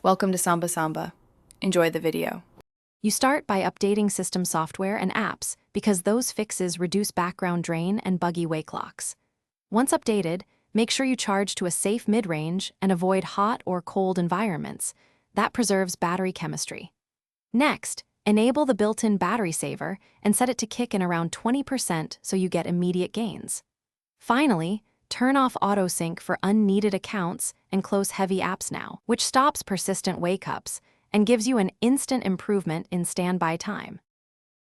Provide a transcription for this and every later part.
Welcome to Samba Samba. Enjoy the video. You start by updating system software and apps because those fixes reduce background drain and buggy wake locks. Once updated, make sure you charge to a safe mid-range and avoid hot or cold environments. That preserves battery chemistry. Next, enable the built-in battery saver and set it to kick in around 20% so you get immediate gains. Finally, turn off auto-sync for unneeded accounts and close heavy apps now, which stops persistent wake-ups and gives you an instant improvement in standby time.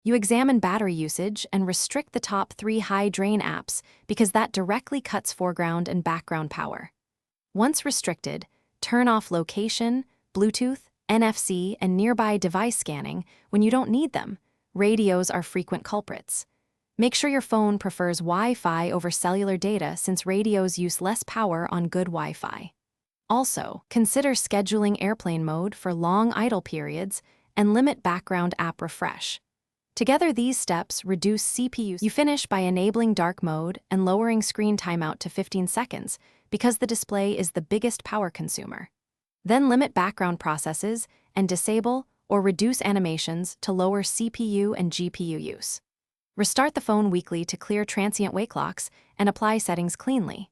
You examine battery usage and restrict the top 3 high-drain apps because that directly cuts foreground and background power. Once restricted, turn off location, Bluetooth, NFC, and nearby device scanning when you don't need them. Radios are frequent culprits. Make sure your phone prefers Wi-Fi over cellular data since radios use less power on good Wi-Fi. Also, consider scheduling airplane mode for long idle periods and limit background app refresh. Together, these steps reduce CPU use. You finish by enabling dark mode and lowering screen timeout to 15 seconds because the display is the biggest power consumer. Then limit background processes and disable or reduce animations to lower CPU and GPU use. Restart the phone weekly to clear transient wake locks and apply settings cleanly.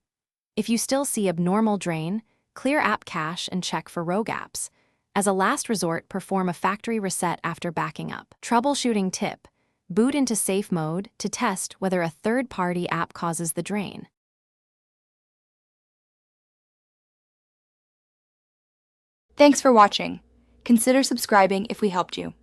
If you still see abnormal drain, clear app cache and check for rogue apps. As a last resort, perform a factory reset after backing up. Troubleshooting tip: boot into safe mode to test whether a third-party app causes the drain. Thanks for watching. Consider subscribing if we helped you.